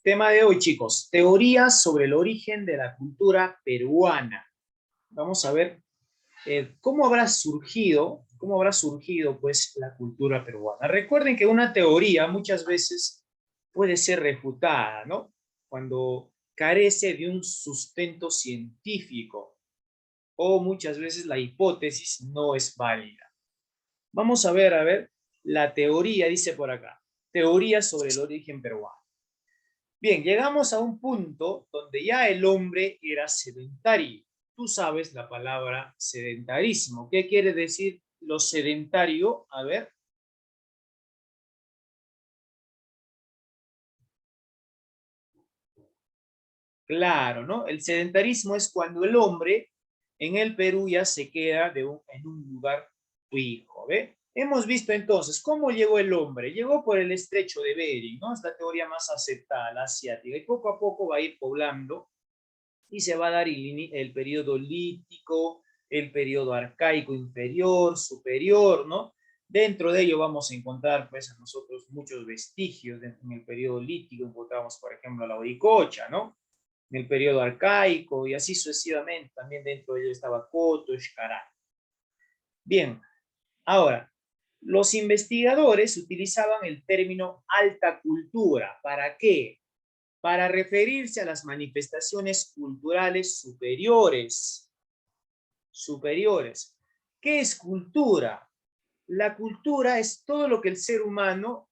Tema de hoy, chicos, teorías sobre el origen de la cultura peruana. Vamos a ver cómo habrá surgido pues la cultura peruana. Recuerden que una teoría muchas veces puede ser refutada, ¿no? Cuando carece de un sustento científico o muchas veces la hipótesis no es válida. Vamos a ver, la teoría dice por acá, teoría sobre el origen peruano. Bien, llegamos a un punto donde ya el hombre era sedentario. Tú sabes la palabra sedentarismo. ¿Qué quiere decir lo sedentario? A ver. Claro, ¿no? El sedentarismo es cuando el hombre en el Perú ya se queda en un lugar fijo, ¿ve? Hemos visto entonces cómo llegó el hombre. Llegó por el estrecho de Bering, ¿no? Es la teoría más aceptada, la asiática. Y poco a poco va a ir poblando y se va a dar el periodo lítico, el periodo arcaico inferior, superior, ¿no? Dentro de ello vamos a encontrar, pues, a nosotros muchos vestigios. En el periodo lítico encontramos, por ejemplo, la Oricocha, ¿no? En el periodo arcaico y así sucesivamente. También dentro de ello estaba Coto, Xcaray. Bien, ahora, los investigadores utilizaban el término alta cultura. ¿Para qué? Para referirse a las manifestaciones culturales superiores. Superiores. ¿Qué es cultura? La cultura es todo lo que el ser humano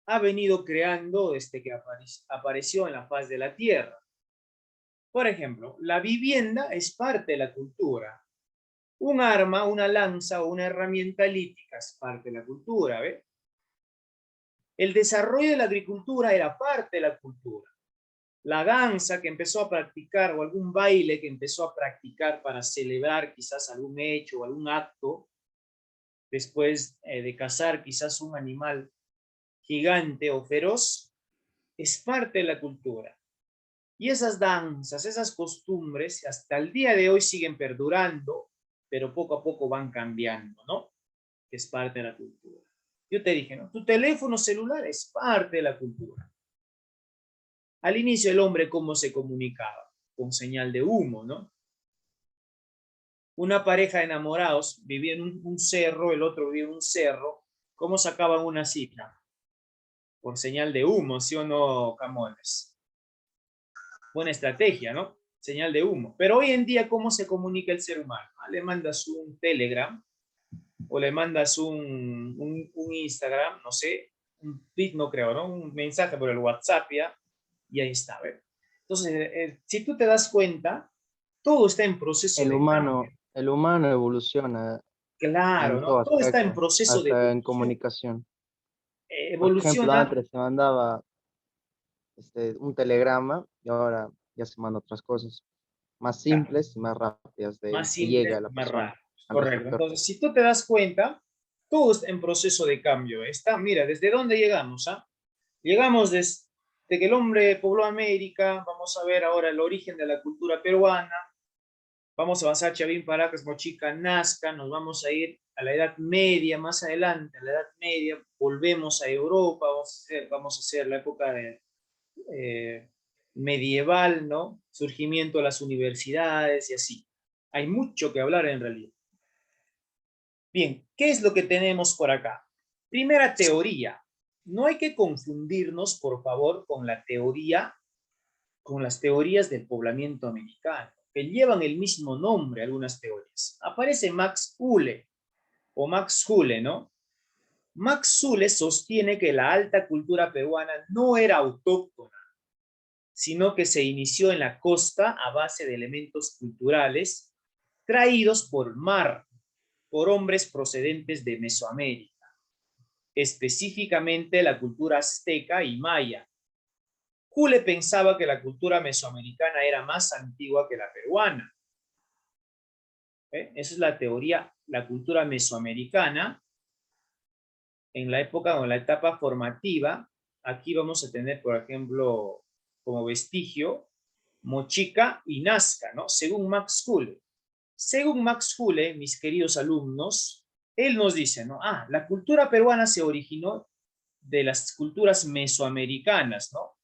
ha venido creando desde que apareció en la faz de la tierra. Por ejemplo, la vivienda es parte de la cultura. Un arma, una lanza o una herramienta lítica es parte de la cultura, ¿ve? El desarrollo de la agricultura era parte de la cultura. La danza que empezó a practicar o algún baile que empezó a practicar para celebrar quizás algún hecho o algún acto, después de cazar quizás un animal gigante o feroz, es parte de la cultura. Y esas danzas, esas costumbres, hasta el día de hoy siguen perdurando, pero poco a poco van cambiando, ¿no? Es parte de la cultura. Yo te dije, ¿no? Tu teléfono celular es parte de la cultura. Al inicio el hombre, ¿cómo se comunicaba? Con señal de humo, ¿no? Una pareja de enamorados vivía en un cerro, el otro vivía en un cerro. ¿Cómo sacaban una cita? Por señal de humo, ¿sí o no, Camones? Buena estrategia, ¿no? Señal de humo. Pero hoy en día, ¿cómo se comunica el ser humano? Le mandas un Telegram o le mandas un Instagram, no sé, un tweet, no creo, ¿no? Un mensaje por el WhatsApp ya, y ahí está, ¿ver? Entonces, si tú te das cuenta, todo está en proceso de cambio. El humano evoluciona Claro, en ¿no? todo Todo está en aspecto, proceso de hasta en evolución. comunicación. Por ejemplo, Evoluciona antes se mandaba un telegrama y ahora ya se mandan otras cosas más simples y más rápidas más de que llegue simples a la y más persona, rápidos. al Correcto. receptor. Entonces, si tú te das cuenta, todo está en proceso de cambio. Está, mira, ¿desde dónde llegamos? ¿Ah? Llegamos desde que el hombre pobló América. Vamos a ver ahora el origen de la cultura peruana. Vamos a avanzar Chavín, Paracas, Mochica, Nazca. Nos vamos a ir a la Edad Media, más adelante, a la Edad Media. Volvemos a Europa. Vamos a hacer la época de, medieval, ¿no? Surgimiento de las universidades y así. Hay mucho que hablar en realidad. Bien, ¿qué es lo que tenemos por acá? Primera teoría. No hay que confundirnos, por favor, con la teoría, con las teorías del poblamiento americano, que llevan el mismo nombre, algunas teorías. Aparece Max Ulle, o Max Hulle, ¿no? Max Ulle sostiene que la alta cultura peruana no era autóctona, sino que se inició en la costa a base de elementos culturales traídos por mar, por hombres procedentes de Mesoamérica, específicamente la cultura azteca y maya. Jule pensaba que la cultura mesoamericana era más antigua que la peruana. Esa es la teoría, la cultura mesoamericana en la época o en la etapa formativa. Aquí vamos a tener, por ejemplo, como vestigio, Mochica y Nazca, ¿no? Según Max Jule. Según Max Jule, mis queridos alumnos, él nos dice, ¿no? La cultura peruana se originó de las culturas mesoamericanas, ¿no?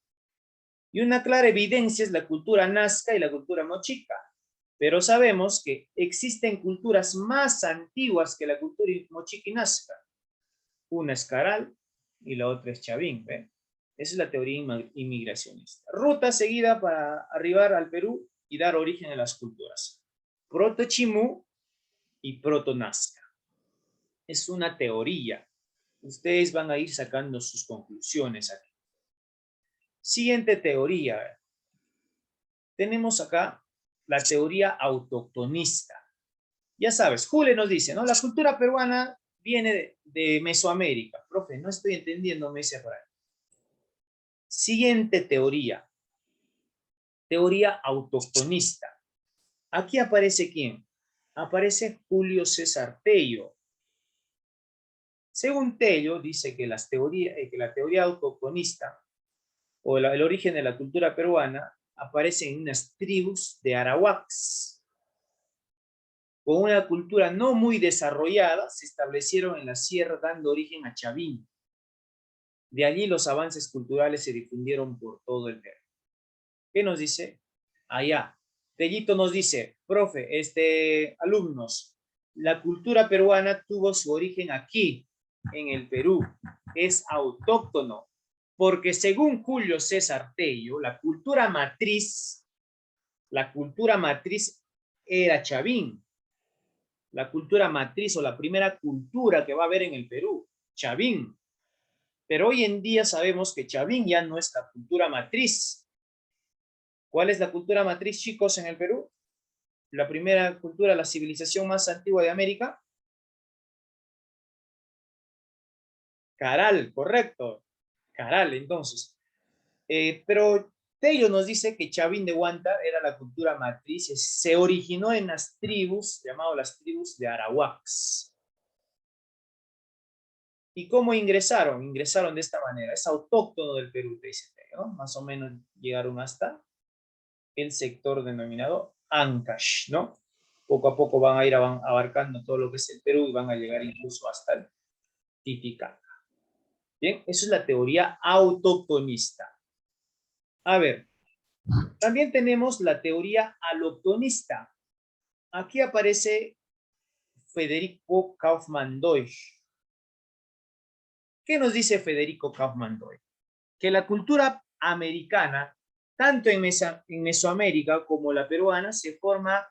Y una clara evidencia es la cultura nazca y la cultura mochica. Pero sabemos que existen culturas más antiguas que la cultura mochica y nazca. Una es Caral y la otra es Chavín. ¿Ve? Esa es la teoría inmigracionista. Ruta seguida para arribar al Perú y dar origen a las culturas. Proto-Chimú y Proto-Nazca. Es una teoría. Ustedes van a ir sacando sus conclusiones aquí. Siguiente teoría. Tenemos acá la teoría autoctonista. Ya sabes, Jule nos dice, ¿no? La cultura peruana viene de Mesoamérica. Profe, no estoy entendiendo, me dice por ahí. Siguiente teoría. Teoría autoctonista. Aquí aparece ¿quién? Aparece Julio César Tello. Según Tello, dice que, que la teoría autoctonista o el origen de la cultura peruana aparece en unas tribus de arawaks. Con una cultura no muy desarrollada, se establecieron en la sierra dando origen a Chavín. De allí los avances culturales se difundieron por todo el Perú. ¿Qué nos dice? Allá. Tellito nos dice, profe, alumnos, la cultura peruana tuvo su origen aquí, en el Perú. Es autóctono, porque según Julio César Tello, la cultura matriz era Chavín. La cultura matriz o la primera cultura que va a haber en el Perú, Chavín. Pero hoy en día sabemos que Chavín ya no es la cultura matriz. ¿Cuál es la cultura matriz, chicos, en el Perú? La primera cultura, la civilización más antigua de América. Caral, correcto. Caral, entonces. Pero Tello nos dice que Chavín de Huántar era la cultura matriz, se originó en las tribus, llamadas las tribus de Arawaks. ¿Y cómo ingresaron? Ingresaron de esta manera. Es autóctono del Perú, te dice Tello, ¿no? Más o menos llegaron hasta el sector denominado Ancash, ¿no? Poco a poco van a ir abarcando todo lo que es el Perú y van a llegar incluso hasta el Titicaca. Bien, eso es la teoría autoctonista. A ver, también tenemos la teoría allochtonista. Aquí aparece Federico Kaufmann-Deutsch. ¿Qué nos dice Federico Kaufmann-Deutsch? Que la cultura americana, tanto en Mesoamérica como la peruana, se forma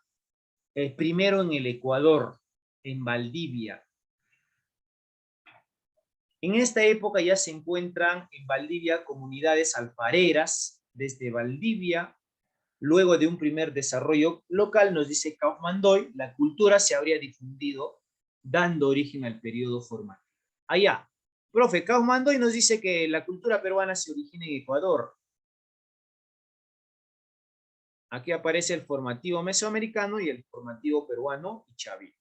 primero en el Ecuador, en Valdivia. En esta época ya se encuentran en Valdivia comunidades alfareras desde Valdivia. Luego de un primer desarrollo local, nos dice Kaufmann-Deutsch, la cultura se habría difundido dando origen al periodo formativo. Allá, profe, Kaufmann-Deutsch nos dice que la cultura peruana se origina en Ecuador. Aquí aparece el formativo mesoamericano y el formativo peruano y chavín,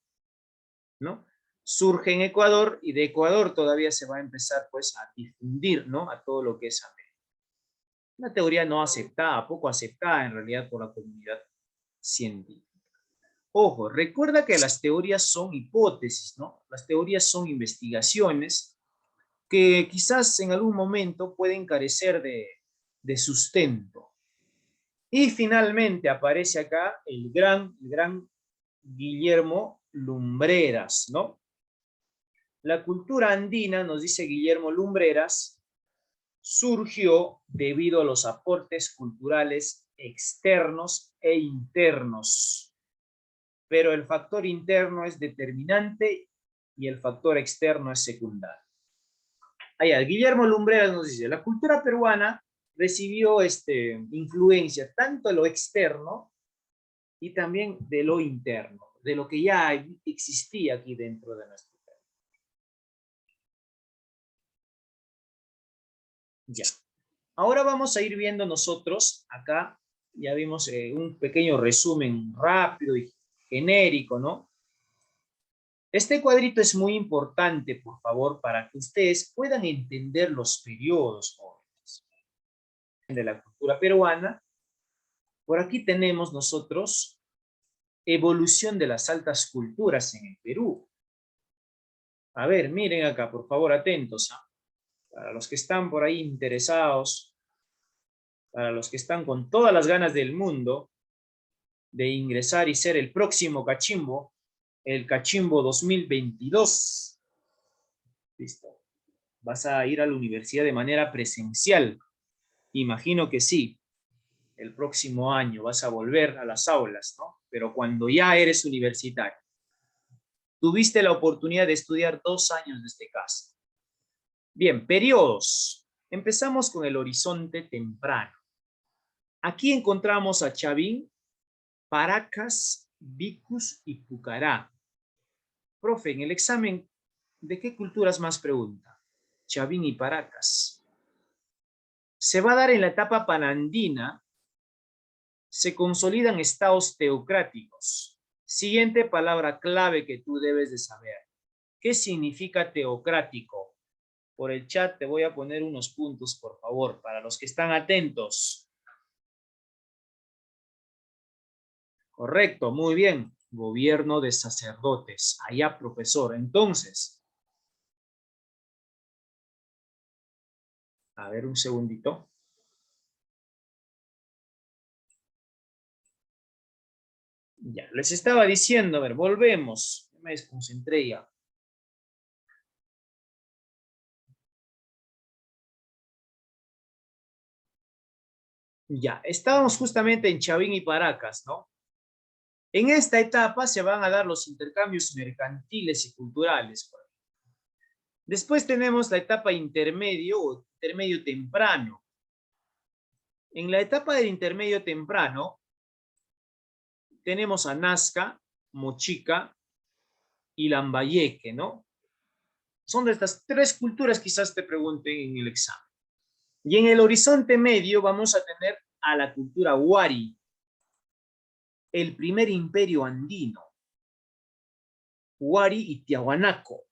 ¿no? Surge en Ecuador y de Ecuador todavía se va a empezar pues a difundir, ¿no? A todo lo que es América. Una teoría no aceptada, poco aceptada en realidad por la comunidad científica. Ojo, recuerda que las teorías son hipótesis, ¿no? Las teorías son investigaciones que quizás en algún momento pueden carecer de sustento. Y finalmente aparece acá el gran Guillermo Lumbreras, ¿no? La cultura andina, nos dice Guillermo Lumbreras, surgió debido a los aportes culturales externos e internos. Pero el factor interno es determinante y el factor externo es secundario. Allá, Guillermo Lumbreras nos dice, la cultura peruana recibió influencia tanto de lo externo y también de lo interno, de lo que ya existía aquí dentro de nuestro país. Ya. Ahora vamos a ir viendo nosotros, acá ya vimos un pequeño resumen rápido y genérico, ¿no? Este cuadrito es muy importante, por favor, para que ustedes puedan entender los periodos jóvenes de la cultura peruana. Por aquí tenemos nosotros evolución de las altas culturas en el Perú. A ver, miren acá, por favor, atentos, ¿eh? Para los que están por ahí interesados, para los que están con todas las ganas del mundo de ingresar y ser el próximo cachimbo, el cachimbo 2022. Listo. ¿Vas a ir a la universidad de manera presencial? Imagino que sí. El próximo año vas a volver a las aulas, ¿no? Pero cuando ya eres universitario. Tuviste la oportunidad de estudiar 2 años desde casa. Bien, periodos. Empezamos con el horizonte temprano. Aquí encontramos a Chavín, Paracas, Vicus y Pucará. Profe, en el examen, ¿de qué culturas más pregunta? Chavín y Paracas. Se va a dar en la etapa panandina, se consolidan estados teocráticos. Siguiente palabra clave que tú debes de saber. ¿Qué significa teocrático? Por el chat te voy a poner unos puntos, por favor, para los que están atentos. Correcto, muy bien. Gobierno de sacerdotes. Allá, profesor. Entonces, a ver un segundito. Ya, les estaba diciendo, a ver, volvemos. Me desconcentré ya. Ya, estábamos justamente en Chavín y Paracas, ¿no? En esta etapa se van a dar los intercambios mercantiles y culturales. Después tenemos la etapa intermedio o intermedio temprano. En la etapa del intermedio temprano tenemos a Nazca, Mochica y Lambayeque, ¿no? Son de estas 3 culturas, quizás te pregunten en el examen. Y en el horizonte medio vamos a tener a la cultura Huari, el primer imperio andino. Huari y Tiahuanaco.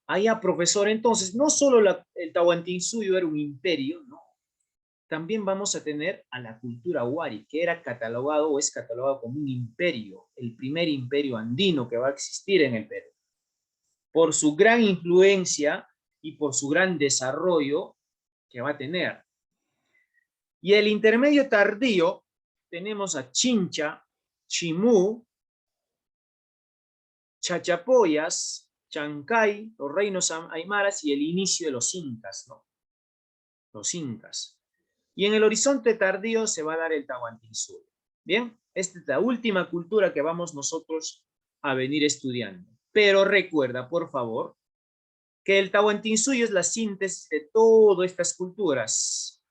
Allá, profesor, entonces, no solo el Tahuantinsuyo era un imperio, no. También vamos a tener a la cultura Huari, que era catalogado o es catalogado como un imperio, el primer imperio andino que va a existir en el Perú. Por su gran influencia y por su gran desarrollo que va a tener. Y el intermedio tardío, tenemos a Chincha, Chimú, Chachapoyas, Chancay, los reinos aymaras y el inicio de los incas, ¿no? Los incas. Y en el horizonte tardío se va a dar el Tahuantinsuyo. Bien, esta es la última cultura que vamos nosotros a venir estudiando. Pero recuerda, por favor, que el Tahuantinsuyo es la síntesis de todas estas culturas.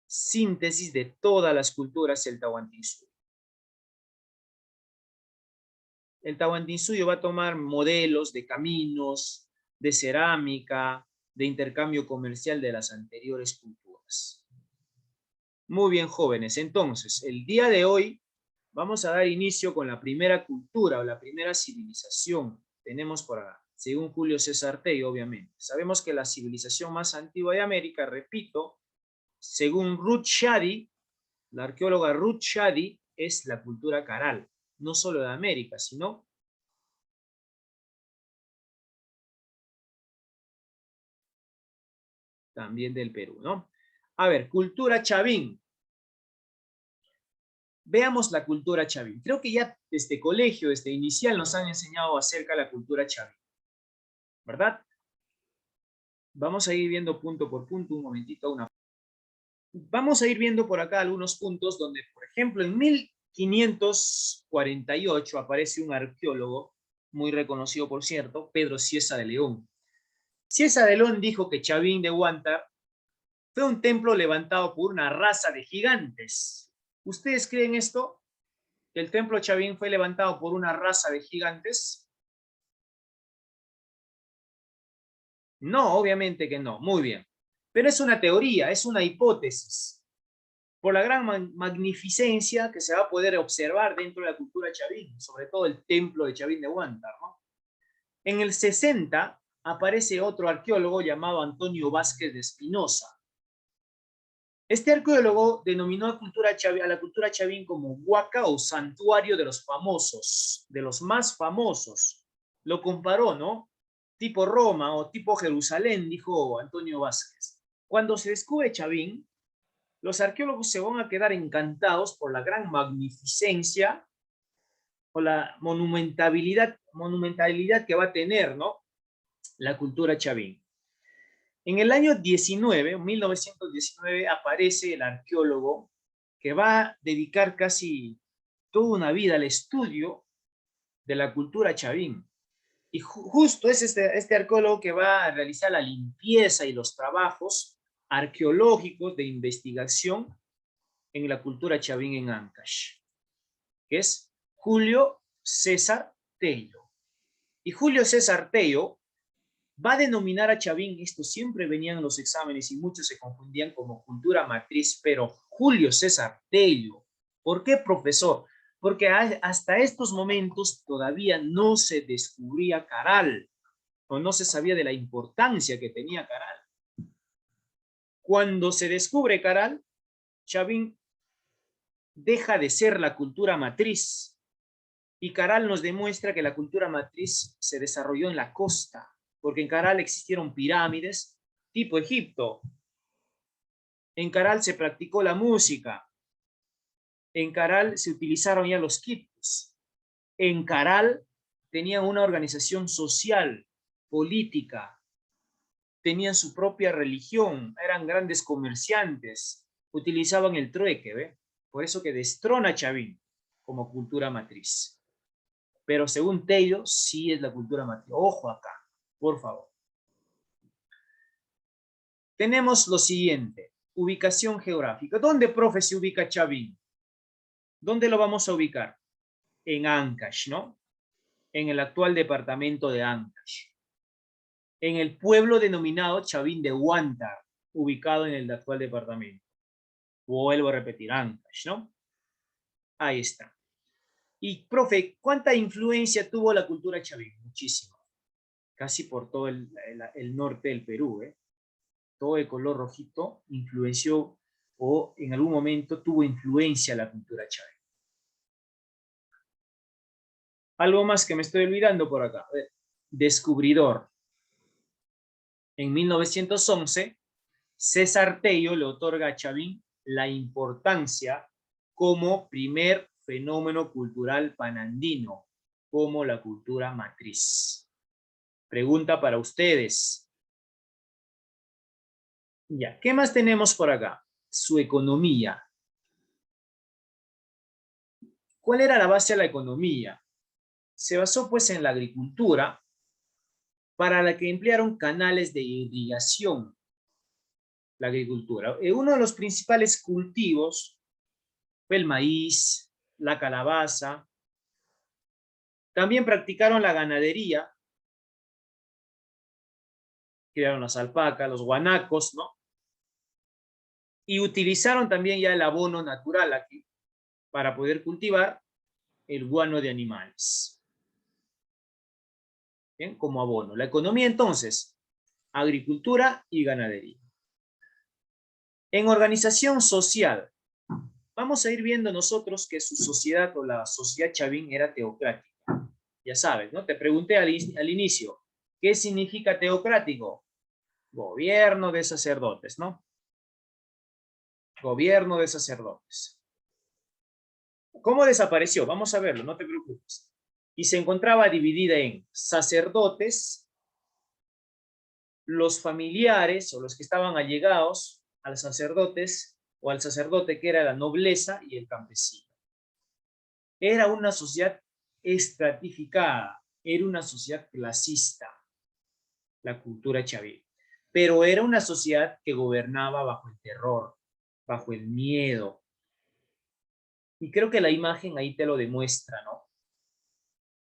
Síntesis de todas las culturas el Tahuantinsuyo. El Tahuantinsuyo va a tomar modelos de caminos, de cerámica, de intercambio comercial de las anteriores culturas. Muy bien, jóvenes. Entonces, el día de hoy vamos a dar inicio con la primera cultura o la primera civilización. Tenemos por acá, según Julio César Tey, obviamente. Sabemos que la civilización más antigua de América, repito, según Ruth Shady, la arqueóloga Ruth Shady, es la cultura caral, no solo de América, sino también del Perú, ¿no? A ver, cultura chavín. Veamos la cultura chavín. Creo que ya desde colegio, desde inicial, nos han enseñado acerca de la cultura chavín, ¿verdad? Vamos a ir viendo punto por punto, un momentito, Vamos a ir viendo por acá algunos puntos donde, por ejemplo, en 1548 aparece un arqueólogo, muy reconocido por cierto, Pedro Cieza de León. Cieza de León dijo que Chavín de Huántar fue un templo levantado por una raza de gigantes. ¿Ustedes creen esto? ¿Que el templo Chavín fue levantado por una raza de gigantes? No, obviamente que no. Muy bien. Pero es una teoría, es una hipótesis. Por la gran magnificencia que se va a poder observar dentro de la cultura chavín, sobre todo el templo de Chavín de Huántar, ¿no? En el 60 aparece otro arqueólogo llamado Antonio Vázquez de Espinosa. Este arqueólogo denominó a la cultura chavín como huaca o santuario de los famosos, de los más famosos. Lo comparó, ¿no? Tipo Roma o tipo Jerusalén, dijo Antonio Vázquez. Cuando se descubre Chavín, los arqueólogos se van a quedar encantados por la gran magnificencia o la monumentalidad que va a tener, ¿no?, la cultura Chavín. En el año 1919, aparece el arqueólogo que va a dedicar casi toda una vida al estudio de la cultura Chavín. Y justo es este arqueólogo que va a realizar la limpieza y los trabajos arqueológicos de investigación en la cultura Chavín en Ancash, que es Julio César Tello. Y Julio César Tello va a denominar a Chavín, esto siempre venían en los exámenes y muchos se confundían, como cultura matriz, pero Julio César Tello. ¿Por qué, profesor? Porque hasta estos momentos todavía no se descubría Caral, o no se sabía de la importancia que tenía Caral. Cuando se descubre Caral, Chavín deja de ser la cultura matriz, y Caral nos demuestra que la cultura matriz se desarrolló en la costa, porque en Caral existieron pirámides tipo Egipto. En Caral se practicó la música. En Caral se utilizaron ya los quipus. En Caral tenían una organización social, política, tenían su propia religión, eran grandes comerciantes, utilizaban el trueque, ¿ve? Por eso que destrona a Chavín como cultura matriz. Pero según Tello, sí es la cultura matriz. Ojo acá, por favor. Tenemos lo siguiente, ubicación geográfica. ¿Dónde, profe, se ubica Chavín? ¿Dónde lo vamos a ubicar? En Ancash, ¿no? En el actual departamento de Ancash. En el pueblo denominado Chavín de Huántar, ubicado en el actual departamento. Vuelvo a repetir, Ancash, ¿no? Ahí está. Y, profe, ¿cuánta influencia tuvo la cultura Chavín? Muchísimo. Casi por todo el norte del Perú, ¿eh? Todo el color rojito influenció o en algún momento tuvo influencia la cultura Chavín. Algo más que me estoy olvidando por acá. Descubridor. En 1911, César Tello le otorga a Chavín la importancia como primer fenómeno cultural panandino, como la cultura matriz. Pregunta para ustedes. Ya, ¿qué más tenemos por acá? Su economía. ¿Cuál era la base de la economía? Se basó pues en la agricultura, para la que emplearon canales de irrigación. La agricultura. Uno de los principales cultivos fue el maíz, la calabaza. También practicaron la ganadería, criaron las alpacas, los guanacos, ¿no? Y utilizaron también ya el abono natural aquí para poder cultivar el guano de animales. ¿Bien? Como abono. La economía entonces, agricultura y ganadería. En organización social, vamos a ir viendo nosotros que su sociedad o la sociedad Chavín era teocrática. Ya sabes, ¿no? Te pregunté al inicio, ¿qué significa teocrático? Gobierno de sacerdotes, ¿no? Gobierno de sacerdotes. ¿Cómo desapareció? Vamos a verlo, no te preocupes. Y se encontraba dividida en sacerdotes, los familiares o los que estaban allegados al sacerdotes o al sacerdote, que era la nobleza, y el campesino. Era una sociedad estratificada, era una sociedad clasista, la cultura chavín. Pero era una sociedad que gobernaba bajo el terror, bajo el miedo. Y creo que la imagen ahí te lo demuestra, ¿no?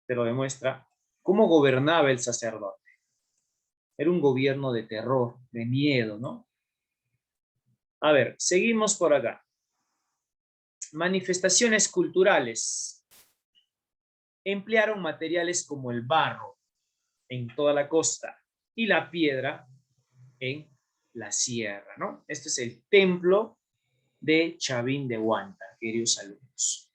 Te lo demuestra cómo gobernaba el sacerdote. Era un gobierno de terror, de miedo, ¿no? A ver, seguimos por acá. Manifestaciones culturales. Emplearon materiales como el barro en toda la costa y la piedra en la sierra, ¿no? Este es el templo de Chavín de Huántar, queridos alumnos.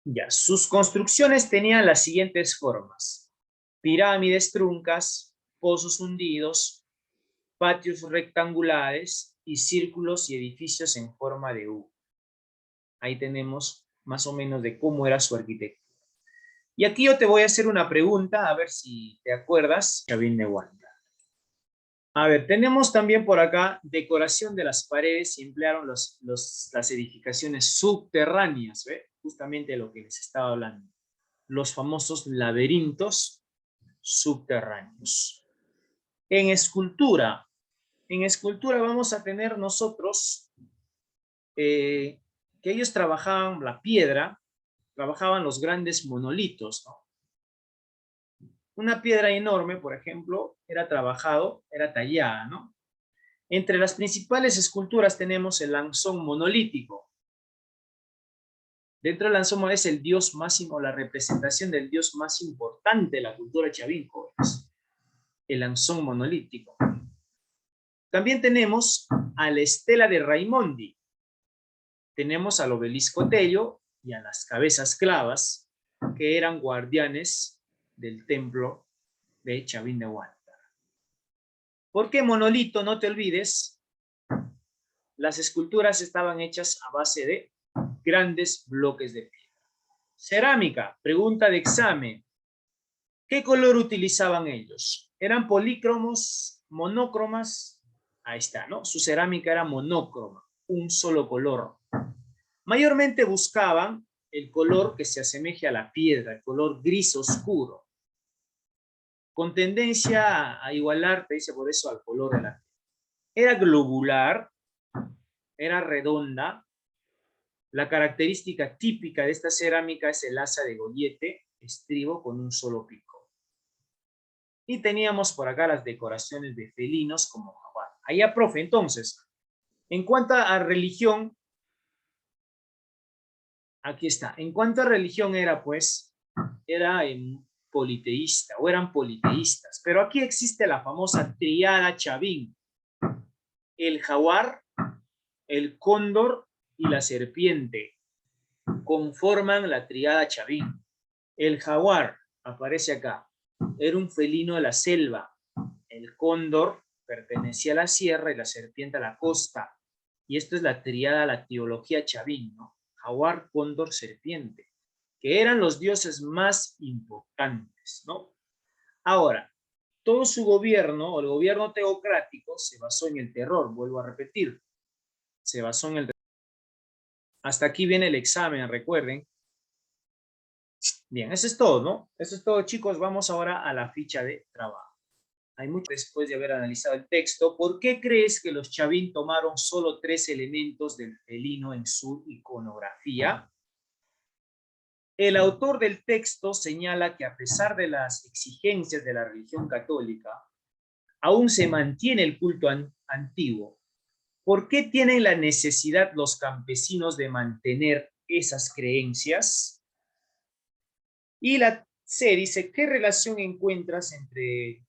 Ya, sus construcciones tenían las siguientes formas. pirámides truncas, pozos hundidos, patios rectangulares y círculos y edificios en forma de U. Ahí tenemos más o menos de cómo era su arquitectura. Y aquí yo te voy a hacer una pregunta, a ver si te acuerdas, Chavín de Huanta. A ver, tenemos también por acá decoración de las paredes y emplearon las edificaciones subterráneas, ¿ve? Justamente lo que les estaba hablando. Los famosos laberintos subterráneos. En escultura vamos a tener nosotros que ellos trabajaban la piedra, trabajaban los grandes monolitos, ¿no? Una piedra enorme, por ejemplo, era tallada, ¿no? Entre las principales esculturas tenemos el lanzón monolítico. Dentro del lanzón es el dios máximo, la representación del dios más importante de la cultura chavín, jóvenes. El lanzón monolítico. También tenemos a la estela de Raimondi. Tenemos al obelisco Tello y a las cabezas clavas, que eran guardianes del templo de Chavín de Huántar. ¿Por qué monolito? No te olvides, las esculturas estaban hechas a base de grandes bloques de piedra. Cerámica, pregunta de examen. ¿Qué color utilizaban ellos? ¿Eran polícromos, monócromas? Ahí está, ¿no? Su cerámica era monócroma, un solo color. Mayormente buscaban el color que se asemeje a la piedra, el color gris oscuro, con tendencia a igualar, te dice por eso, al color de la piedra. Era globular, era redonda. La característica típica de esta cerámica es el asa de gollete, estribo con un solo pico. Y teníamos por acá las decoraciones de felinos como jaguar. Allá, profe, entonces, en cuanto a religión, aquí está. En cuanto a religión era, pues, era politeísta, o eran politeístas. Pero aquí existe la famosa triada Chavín. El jaguar, el cóndor y la serpiente conforman la triada Chavín. El jaguar, aparece acá, era un felino de la selva. El cóndor pertenecía a la sierra y la serpiente a la costa. Y esto es la triada, la teología Chavín, ¿no? Jaguar, cóndor, serpiente, que eran los dioses más importantes, ¿no? Ahora, todo su gobierno, o el gobierno teocrático, se basó en el terror, vuelvo a repetir, se basó en el terror. Hasta aquí viene el examen, recuerden. Bien, eso es todo, ¿no? Eso es todo, chicos. Vamos ahora a la ficha de trabajo. Hay mucho después de haber analizado el texto. ¿Por qué crees que los Chavín tomaron solo 3 elementos del felino en su iconografía? El autor del texto señala que a pesar de las exigencias de la religión católica, aún se mantiene el culto antiguo. ¿Por qué tienen la necesidad los campesinos de mantener esas creencias? Y la C dice, ¿qué relación encuentras entre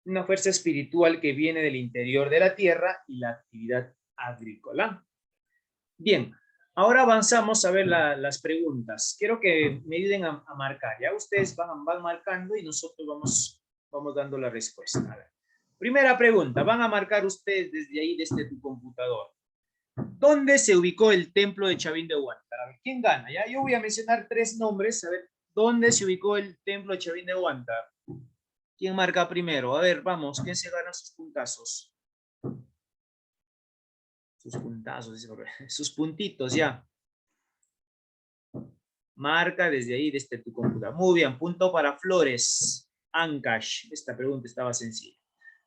una fuerza espiritual que viene del interior de la tierra y la actividad agrícola? Bien, ahora avanzamos a ver las preguntas. Quiero que me ayuden a marcar. Ya ustedes van marcando y nosotros vamos dando la respuesta. A ver. Primera pregunta, van a marcar ustedes desde ahí, desde tu computador. ¿Dónde se ubicó el templo de Chavín de Huántar? A ver, ¿quién gana? ¿Ya? Yo voy a mencionar 3 nombres. A ver, ¿dónde se ubicó el templo de Chavín de Huántar? ¿Quién marca primero? A ver, vamos, ¿quién se gana sus puntazos? Sus puntazos, sus puntitos, ya. Marca desde ahí, desde tu computadora. Muy bien, punto para Flores. Ancash, esta pregunta estaba sencilla.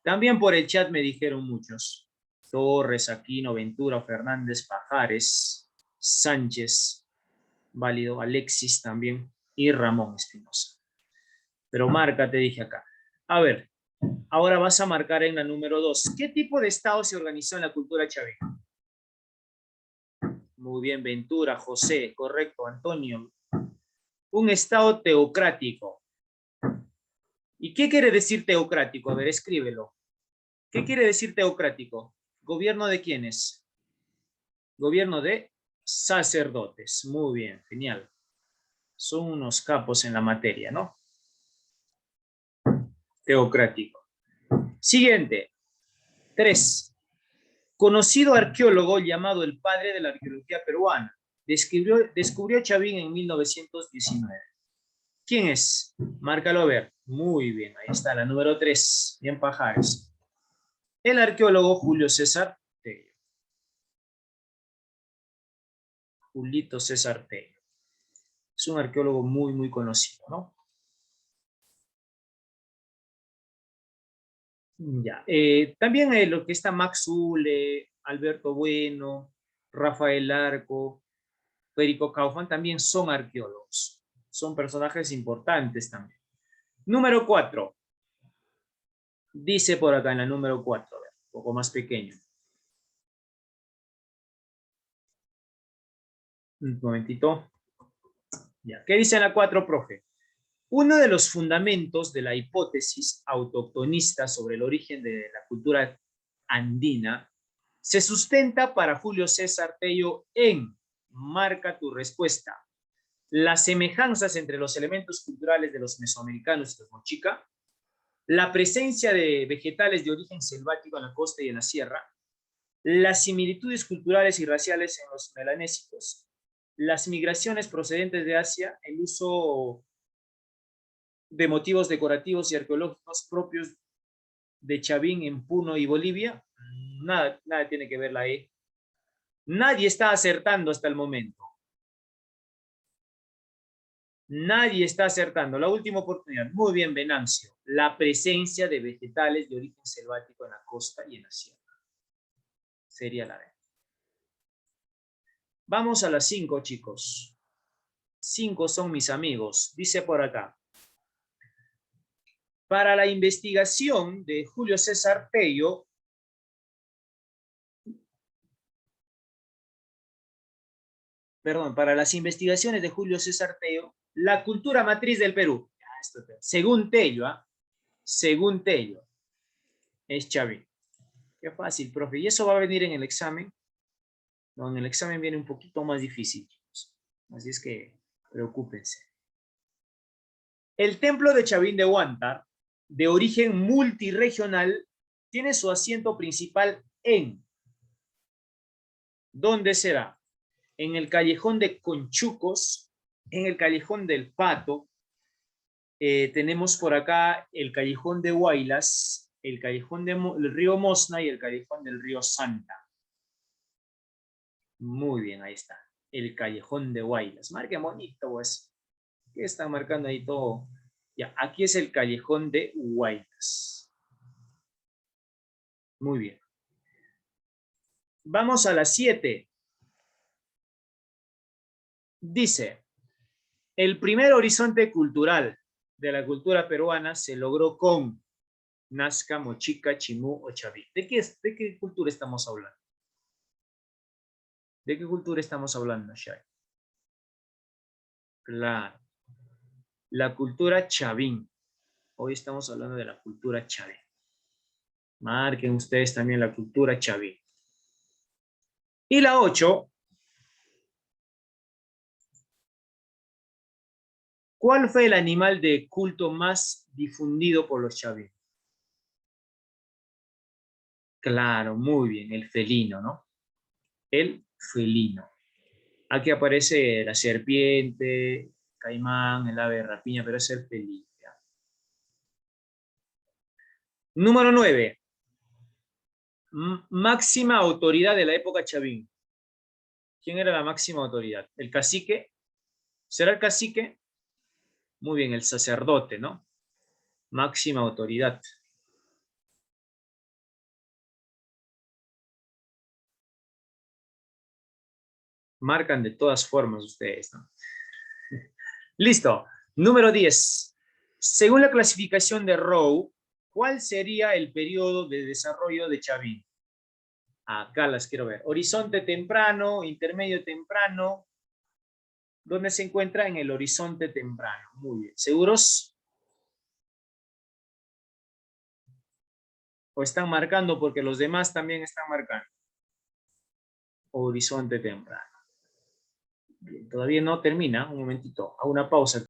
También por el chat me dijeron muchos. Torres, Aquino, Ventura, Fernández, Pajares, Sánchez, válido, Alexis también, y Ramón Espinosa. Pero marca, te dije acá. A ver, ahora vas a marcar en la número 2. ¿Qué tipo de estado se organizó en la cultura chavín? Muy bien, Ventura, José, correcto, Antonio. Un estado teocrático. ¿Y qué quiere decir teocrático? A ver, escríbelo. ¿Qué quiere decir teocrático? ¿Gobierno de quiénes? Gobierno de sacerdotes. Muy bien, genial. Son unos capos en la materia, ¿no? teocrático. Siguiente. 3. Conocido arqueólogo llamado el padre de la arqueología peruana. Descubrió Chavín en 1919. ¿Quién es? Márcalo a ver. Muy bien, ahí está, la número 3. Bien pajares. El arqueólogo Julio César Tello. Julito César Tello. Es un arqueólogo muy, muy conocido, ¿no? Ya. También lo que está Max Zule, Alberto Bueno, Rafael Arco, Federico Kaufmann también son arqueólogos. Son personajes importantes también. Número 4. Dice por acá en la número 4, un poco más pequeño. Un momentito. Ya. ¿Qué dice en la 4, profe? Uno de los fundamentos de la hipótesis autoctonista sobre el origen de la cultura andina se sustenta para Julio César Tello en, marca tu respuesta, las semejanzas entre los elementos culturales de los mesoamericanos y los mochica, la presencia de vegetales de origen selvático en la costa y en la sierra, las similitudes culturales y raciales en los melanésicos, las migraciones procedentes de Asia, el uso de motivos decorativos y arqueológicos propios de Chavín en Puno y Bolivia. Nada tiene que ver la E. Nadie está acertando hasta el momento. Nadie está acertando. La última oportunidad. Muy bien, Venancio. La presencia de vegetales de origen selvático en la costa y en la sierra. Sería la D. Vamos a las 5, chicos. 5 son mis amigos. Dice por acá. Para la investigación de Julio César Tello, para las investigaciones de Julio César Tello, la cultura matriz del Perú, según Tello, según Tello, es Chavín. Qué fácil, profe. ¿Y eso va a venir en el examen? No, en el examen viene un poquito más difícil, chicos. Así es que preocúpense. El templo de Chavín de Huántar, de origen multirregional, tiene su asiento principal en... ¿Dónde será? En el callejón de Conchucos, en el callejón del Pato, tenemos por acá el callejón de Huaylas, el callejón del río Mosna y el callejón del río Santa. Muy bien, ahí está. El callejón de Huaylas. Marquen bonito, pues. ¿Qué están marcando ahí todo? Ya, aquí es el callejón de Huaylas. Muy bien. Vamos a las 7. Dice, el primer horizonte cultural de la cultura peruana se logró con Nazca, Mochica, Chimú o Chavín. ¿De qué cultura estamos hablando? ¿De qué cultura estamos hablando, Shai? Claro. La cultura Chavín. Hoy estamos hablando de la cultura Chavín. Marquen ustedes también la cultura Chavín. Y la 8. ¿Cuál fue el animal de culto más difundido por los Chavín? Claro, muy bien, el felino, ¿no? El felino. Aquí aparece la serpiente, caimán, el ave de rapiña, pero es el felino. Número 9. Máxima autoridad de la época Chavín. ¿Quién era la máxima autoridad? ¿El cacique? ¿Será el cacique? Muy bien, el sacerdote, ¿no? Máxima autoridad. Marcan de todas formas ustedes, ¿no? Listo. Número 10. Según la clasificación de Rowe, ¿cuál sería el periodo de desarrollo de Chavín? Acá las quiero ver. Horizonte temprano, intermedio temprano. ¿Dónde se encuentra? En el horizonte temprano. Muy bien. ¿Seguros? ¿O están marcando porque los demás también están marcando? Horizonte temprano. Bien, todavía no termina. Un momentito. Hago una pausa.